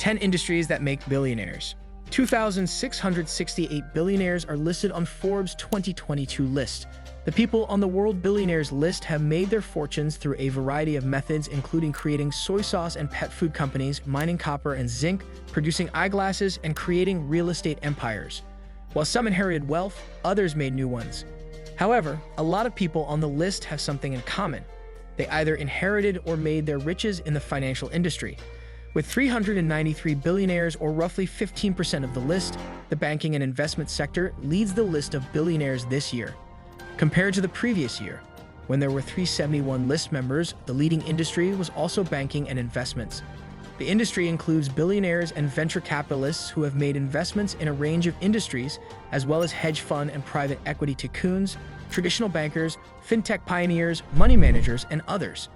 10 industries that make billionaires. 2,668 billionaires are listed on Forbes' 2022 list. The people on the World Billionaires list have made their fortunes through a variety of methods, including creating soy sauce and pet food companies, mining copper and zinc, producing eyeglasses, and creating real estate empires. While some inherited wealth, others made new ones. However, a lot of people on the list have something in common. They either inherited or made their riches in the financial industry. With 393 billionaires, or roughly 15% of the list, the banking and investment sector leads the list of billionaires this year. Compared to the previous year, when there were 371 list members, the leading industry was also banking and investments. The industry includes billionaires and venture capitalists who have made investments in a range of industries, as well as hedge fund and private equity tycoons, traditional bankers, fintech pioneers, money managers, and others.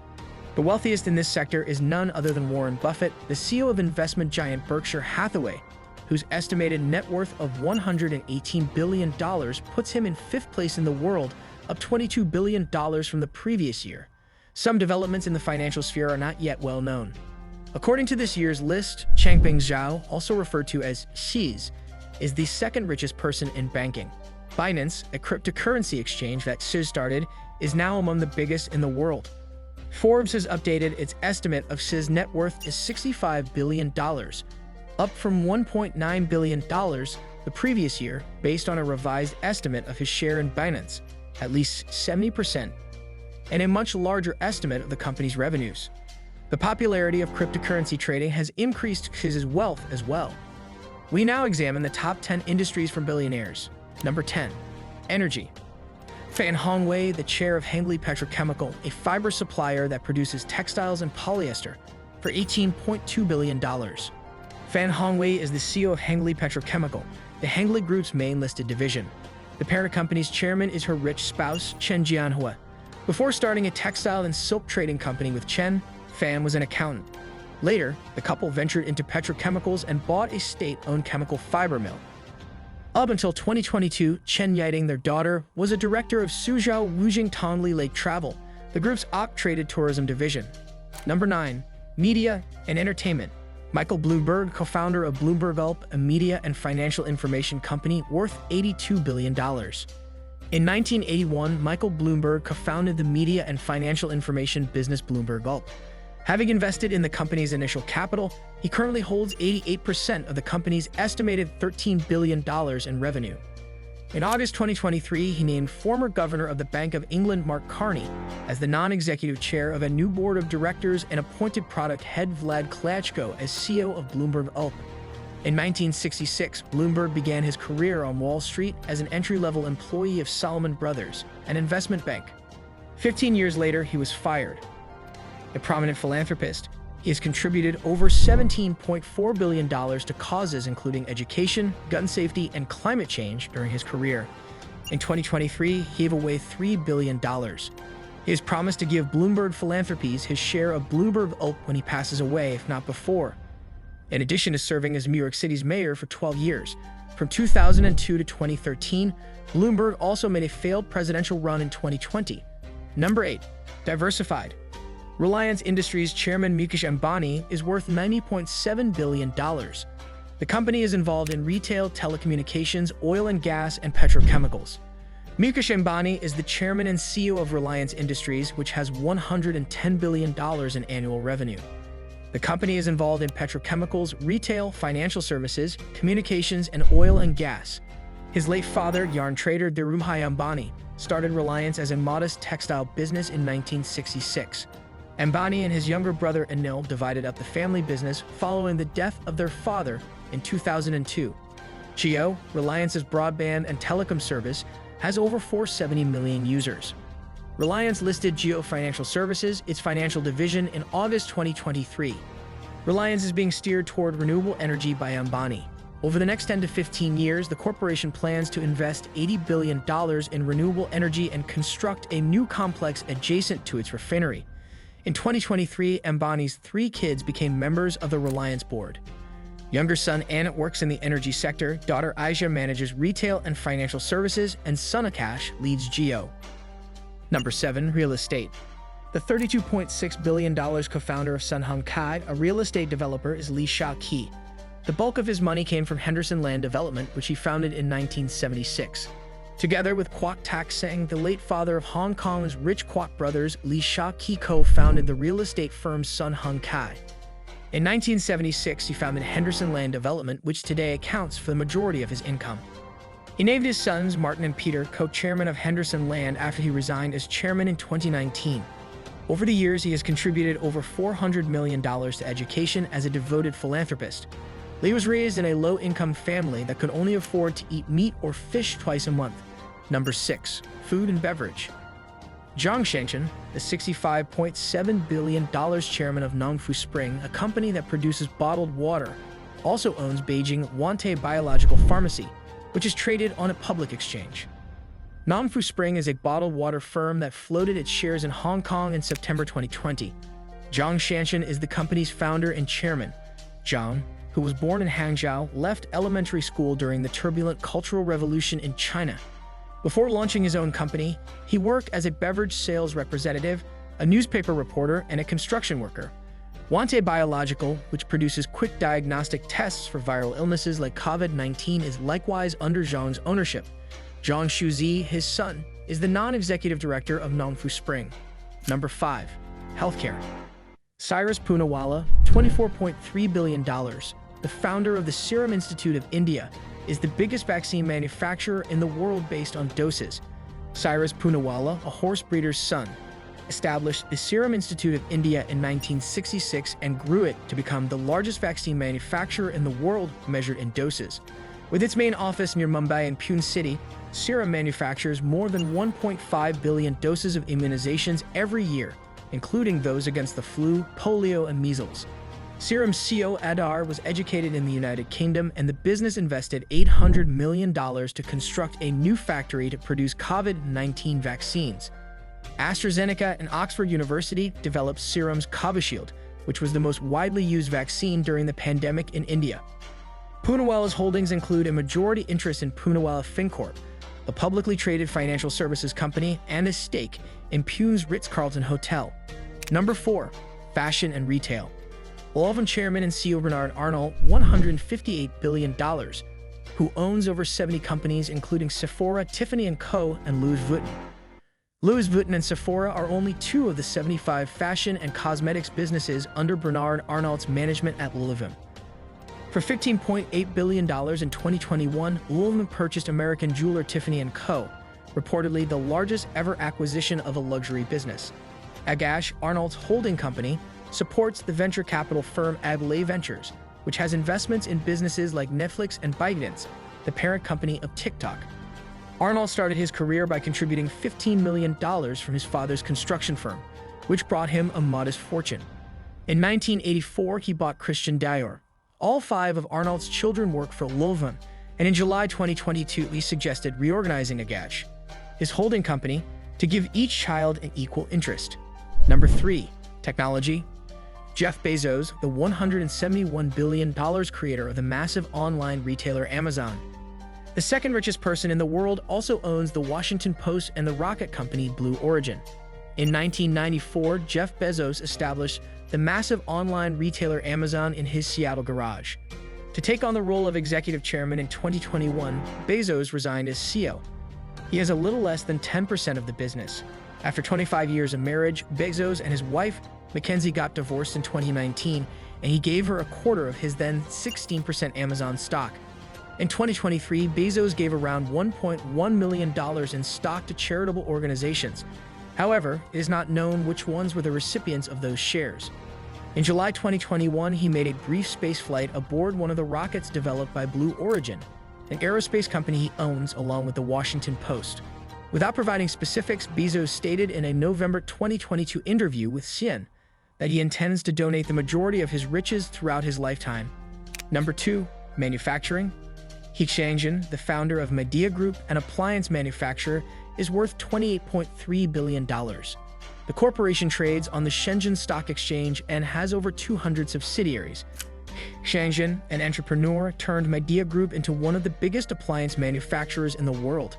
The wealthiest in this sector is none other than Warren Buffett, the CEO of investment giant Berkshire Hathaway, whose estimated net worth of $118 billion puts him in fifth place in the world, up $22 billion from the previous year. Some developments in the financial sphere are not yet well known. According to this year's list, Changpeng Zhao, also referred to as Xi's, is the second richest person in banking. Binance, a cryptocurrency exchange that Xi's started, is now among the biggest in the world. Forbes has updated its estimate of Xi's net worth is $65 billion, up from $1.9 billion the previous year, based on a revised estimate of his share in Binance, at least 70%, and a much larger estimate of the company's revenues. The popularity of cryptocurrency trading has increased Xi's wealth as well. We now examine the top 10 industries for billionaires. Number 10. Energy. Fan Hongwei, the chair of Hengli Petrochemical, a fiber supplier that produces textiles and polyester, for $18.2 billion. Fan Hongwei is the CEO of Hengli Petrochemical, the Hengli Group's main listed division. The parent company's chairman is her rich spouse, Chen Jianhua. Before starting a textile and silk trading company with Chen, Fan was an accountant. Later, the couple ventured into petrochemicals and bought a state-owned chemical fiber mill. Up until 2022, Chen Yiding, their daughter, was a director of Suzhou Wujing Tongli Lake Travel, the group's traded tourism division. Number 9. Media and entertainment. Michael Bloomberg, co-founder of Bloomberg Gulp, a media and financial information company worth $82 billion. In 1981, Michael Bloomberg co-founded the media and financial information business Bloomberg Gulp. Having invested in the company's initial capital, he currently holds 88% of the company's estimated $13 billion in revenue. In August 2023, he named former governor of the Bank of England Mark Carney as the non-executive chair of a new board of directors and appointed product head Vlad Klitschko as CEO of Bloomberg Gulp. In 1966, Bloomberg began his career on Wall Street as an entry-level employee of Salomon Brothers, an investment bank. 15 years later, he was fired. A prominent philanthropist, he has contributed over $17.4 billion to causes including education, gun safety, and climate change during his career. In 2023, he gave away $3 billion. He has promised to give Bloomberg Philanthropies his share of Bloomberg Gulp when he passes away, if not before. In addition to serving as New York City's mayor for 12 years, from 2002 to 2013, Bloomberg also made a failed presidential run in 2020. Number 8. Diversified. Reliance Industries chairman Mukesh Ambani is worth $90.7 billion. The company is involved in retail, telecommunications, oil and gas, and petrochemicals. Mukesh Ambani is the chairman and CEO of Reliance Industries, which has $110 billion in annual revenue. The company is involved in petrochemicals, retail, financial services, communications, and oil and gas. His late father, yarn trader Dhirubhai Ambani, started Reliance as a modest textile business in 1966. Ambani and his younger brother Anil divided up the family business following the death of their father in 2002. Jio, Reliance's broadband and telecom service, has over 470 million users. Reliance listed Jio Financial Services, its financial division, in August 2023. Reliance is being steered toward renewable energy by Ambani. Over the next 10 to 15 years, the corporation plans to invest $80 billion in renewable energy and construct a new complex adjacent to its refinery. In 2023, Ambani's 3 kids became members of the Reliance board. Younger son Anant works in the energy sector, daughter Aisha manages retail and financial services, and son Akash leads Jio. Number 7. Real estate. The $32.6 billion co-founder of Sun Hung Kai, a real estate developer, is Li Shao-Qi. The bulk of his money came from Henderson Land Development, which he founded in 1976. Together with Kwok Tak Seng, the late father of Hong Kong's rich Kwok brothers, Li Shao-Qi co-founded the real estate firm Sun Hung Kai. In 1976, he founded Henderson Land Development, which today accounts for the majority of his income. He named his sons, Martin and Peter, co-chairman of Henderson Land after he resigned as chairman in 2019. Over the years, he has contributed over $400 million to education as a devoted philanthropist. Li was raised in a low-income family that could only afford to eat meat or fish twice a month. Number 6. Food and beverage. Zhang Shengchen, the $65.7 billion chairman of Nongfu Spring, a company that produces bottled water, also owns Beijing Wante Biological Pharmacy, which is traded on a public exchange. Nongfu Spring is a bottled water firm that floated its shares in Hong Kong in September 2020. Zhang Shengchen is the company's founder and chairman. Zhang, who was born in Hangzhou, left elementary school during the turbulent Cultural Revolution in China. Before launching his own company, he worked as a beverage sales representative, a newspaper reporter, and a construction worker. Wante Biological, which produces quick diagnostic tests for viral illnesses like COVID-19, is likewise under Zhang's ownership. Zhang Shuzi, his son, is the non-executive director of Nongfu Spring. Number 5. Healthcare. Cyrus Poonawalla, $24.3 billion, the founder of the Serum Institute of India, is the biggest vaccine manufacturer in the world based on doses. Cyrus Poonawalla, a horse breeder's son, established the Serum Institute of India in 1966 and grew it to become the largest vaccine manufacturer in the world measured in doses. With its main office near Mumbai and Pune City, Serum manufactures more than 1.5 billion doses of immunizations every year, including those against the flu, polio, and measles. Serum's CEO Adar was educated in the United Kingdom, and the business invested $800 million to construct a new factory to produce COVID-19 vaccines. AstraZeneca and Oxford University developed Serum's Covishield, which was the most widely used vaccine during the pandemic in India. Poonawalla's holdings include a majority interest in Poonawalla FinCorp, a publicly traded financial services company, and a stake in Pune's Ritz-Carlton Hotel. Number 4. Fashion and retail. Louvre chairman and CEO Bernard Arnault, $158 billion, who owns over 70 companies including Sephora, Tiffany & Co., and Louis Vuitton. Louis Vuitton and Sephora are only two of the 75 fashion and cosmetics businesses under Bernard Arnault's management at Louvre. For $15.8 billion in 2021, Louvre purchased American jeweler Tiffany & Co., reportedly the largest ever acquisition of a luxury business. Agash, Arnault's holding company, supports the venture capital firm Adlai Ventures, which has investments in businesses like Netflix and ByteDance, the parent company of TikTok. Arnault started his career by contributing $15 million from his father's construction firm, which brought him a modest fortune. In 1984, he bought Christian Dior. All 5 of Arnault's children work for Louvre, and in July 2022, he suggested reorganizing Agash, his holding company, to give each child an equal interest. Number 3. Technology. Jeff Bezos, the $171 billion creator of the massive online retailer Amazon. The second richest person in the world, also owns the Washington Post and the rocket company Blue Origin. In 1994, Jeff Bezos established the massive online retailer Amazon in his Seattle garage. To take on the role of executive chairman in 2021, Bezos resigned as CEO. He has a little less than 10% of the business. After 25 years of marriage, Bezos and his wife, Mackenzie, got divorced in 2019, and he gave her a quarter of his then 16% Amazon stock. In 2023, Bezos gave around $1.1 million in stock to charitable organizations. However, it is not known which ones were the recipients of those shares. In July 2021, he made a brief space flight aboard one of the rockets developed by Blue Origin, an aerospace company he owns along with the Washington Post. Without providing specifics, Bezos stated in a November 2022 interview with CNN that he intends to donate the majority of his riches throughout his lifetime. Number 2. Manufacturing. He Shangjian, the founder of Midea Group, an appliance manufacturer, is worth $28.3 billion. The corporation trades on the Shenzhen Stock Exchange and has over 200 subsidiaries. Shangjian, an entrepreneur, turned Midea Group into one of the biggest appliance manufacturers in the world.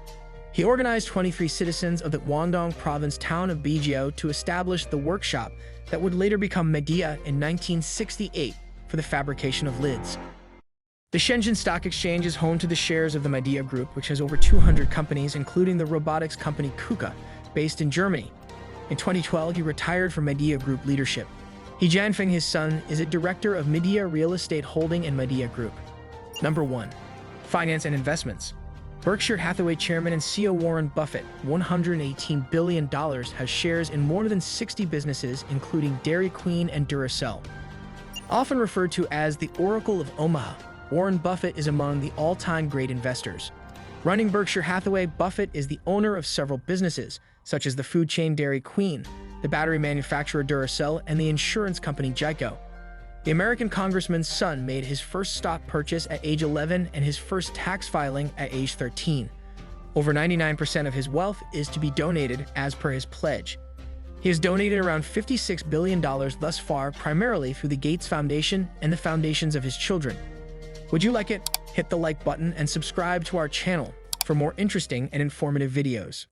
He organized 23 citizens of the Guangdong province town of Bijiao to establish the workshop that would later become Medea in 1968 for the fabrication of lids. The Shenzhen Stock Exchange is home to the shares of the Medea Group, which has over 200 companies, including the robotics company KUKA, based in Germany. In 2012, he retired from Medea Group leadership. He Jianfeng, his son, is a director of Medea Real Estate Holding and Medea Group. Number 1. Finance and investments. Berkshire Hathaway chairman and CEO Warren Buffett, $118 billion, has shares in more than 60 businesses, including Dairy Queen and Duracell. Often referred to as the Oracle of Omaha, Warren Buffett is among the all-time great investors. Running Berkshire Hathaway, Buffett is the owner of several businesses, such as the food chain Dairy Queen, the battery manufacturer Duracell, and the insurance company Geico. The American congressman's son made his first stock purchase at age 11 and his first tax filing at age 13. Over 99% of his wealth is to be donated as per his pledge. He has donated around $56 billion thus far, primarily through the Gates Foundation and the foundations of his children. Would you like it? Hit the like button and subscribe to our channel for more interesting and informative videos.